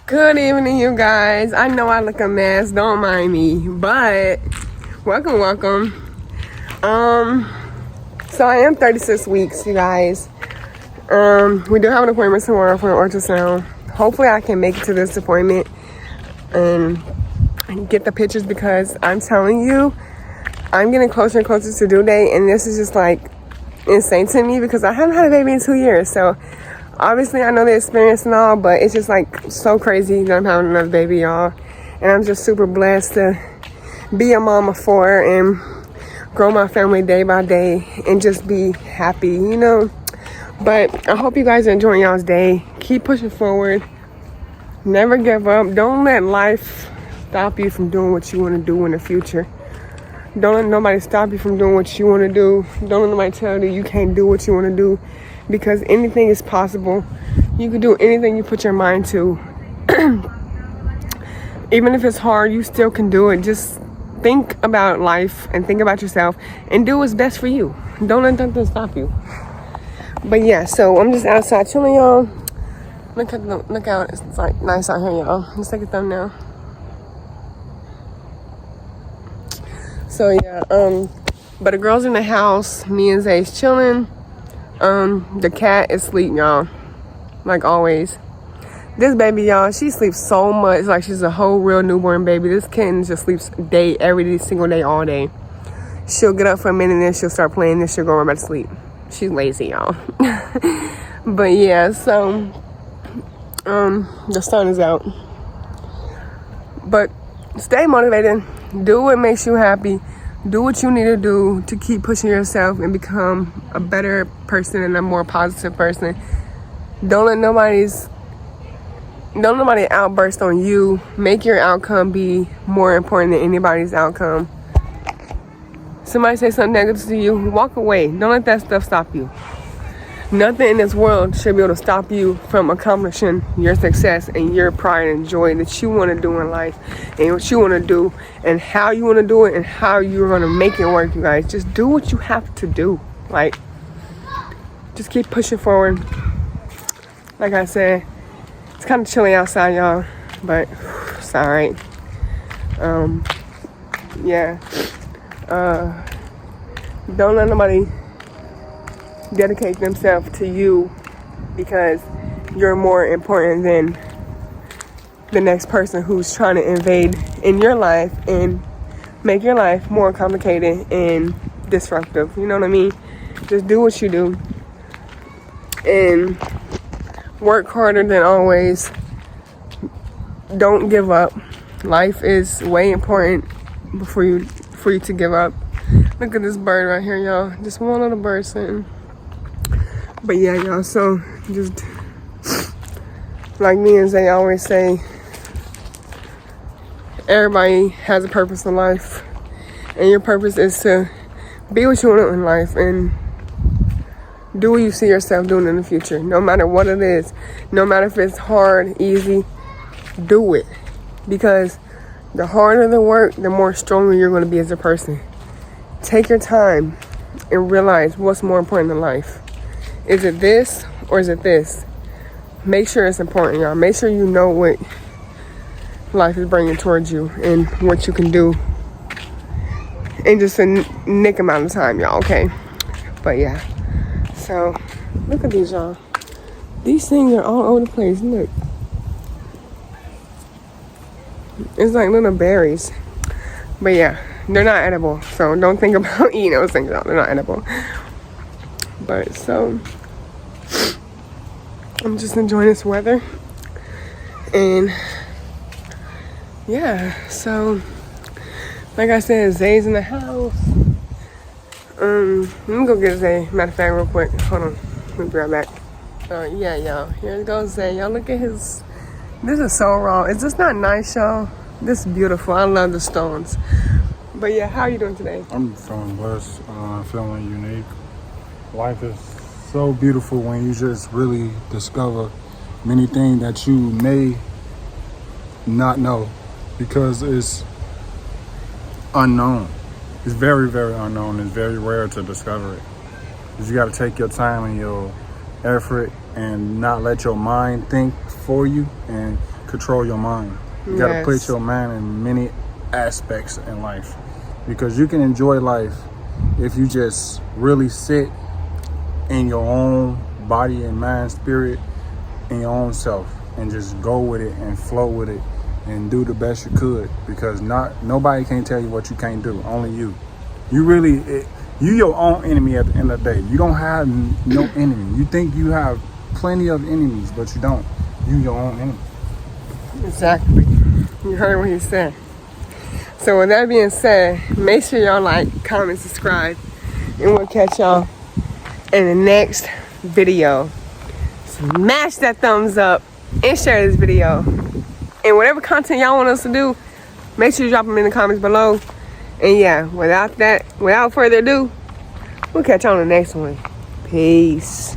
Good evening, you guys. I know I look a mess, don't mind me, but welcome. So I am 36 weeks, you guys. We do have an appointment tomorrow for an ultrasound. Hopefully I can make it to this appointment and get the pictures, because I'm telling you, I'm getting closer and closer to due date, and this is just like insane to me because I haven't had a baby in 2 years. So obviously I know the experience and all, but it's just like so crazy that I'm having another baby, y'all. And I'm just super blessed to be a mom of 4 and grow my family day by day and just be happy, you know. But I hope you guys are enjoying y'all's day. Keep pushing forward. Never give up. Don't let life stop you from doing what you want to do in the future. Don't let nobody stop you from doing what you want to do. Don't let nobody tell you you can't do what you want to do, because anything is possible. You can do anything you put your mind to. Even if it's hard, you still can do it. Just think about life and think about yourself and do what's best for you. Don't let nothing stop you. But yeah, so I'm just outside chilling, y'all. Look out, it's like nice out here, y'all. Let's take a thumbnail. So yeah, but the girls in the house, me and Zay's chilling. The cat is asleep, y'all, like always. This baby, y'all, she sleeps so much, like she's a whole real newborn baby. This kitten just sleeps every single day, all day. She'll get up for a minute and then she'll start playing, then she'll go right back to sleep. She's lazy, y'all. But yeah, so the sun is out. But stay motivated. Do what makes you happy. Do what you need to do to keep pushing yourself and become a better person and a more positive person. Don't let nobody outburst on you. Make your outcome be more important than anybody's outcome. Somebody say something negative to you, walk away. Don't let that stuff stop you. Nothing in this world should be able to stop you from accomplishing your success and your pride and joy that you want to do in life, and what you want to do and how you want to do it and how you're going to make it work, you guys. Just do what you have to do. Like, just keep pushing forward. Like I said, it's kind of chilly outside, y'all, but it's all right. Yeah. Don't let nobody dedicate themselves to you because you're more important than the next person who's trying to invade in your life and make your life more complicated and disruptive. You know what I mean? Just do what you do and work harder than always. Don't give up. Life is way important for you to give up. Look at this bird right here, y'all. Just one little bird sitting. But yeah, y'all, so just like me and Zay always say, everybody has a purpose in life, and your purpose is to be what you want in life and do what you see yourself doing in the future, no matter what it is. No matter if it's hard, easy, do it, because the harder the work, the more stronger you're going to be as a person. Take your time and realize what's more important in life. Is it this or is it this? Make sure it's important, y'all. Make sure you know what life is bringing towards you and what you can do in just a nick amount of time, y'all, okay? But yeah, so look at these, y'all. These things are all over the place. Look. It's like little berries. But yeah, they're not edible. So don't think about eating those things, y'all. They're not edible. But so I'm just enjoying this weather. And yeah, so like I said, Zay's in the house. Let me go get Zay. Matter of fact, real quick. Hold on. Let me be right back. Yeah, y'all. Here goes Zay. Y'all look at his. This is so raw. Is this not nice, y'all? This is beautiful. I love the stones. But yeah, how are you doing today? I'm feeling blessed, feeling unique. Life is so beautiful when you just really discover many things that you may not know, because it's unknown. It's very, very unknown. It's very rare to discover it. You got to take your time and your effort and not let your mind think for you, and control your mind. You got to put Yes. your mind in many aspects in life, because you can enjoy life if you just really sit in your own body and mind, spirit, in your own self, and just go with it and flow with it and do the best you could, because nobody can tell you what you can't do, only you. You your own enemy at the end of the day. You don't have no enemy. You think you have plenty of enemies, but you don't. You your own enemy. Exactly. You heard what he said. So with that being said, make sure y'all like, comment, subscribe, and we'll catch y'all in the next video. Smash that thumbs up and share this video. And whatever content y'all want us to do, make sure you drop them in the comments below. And yeah, without further ado, we'll catch you on the next one. Peace.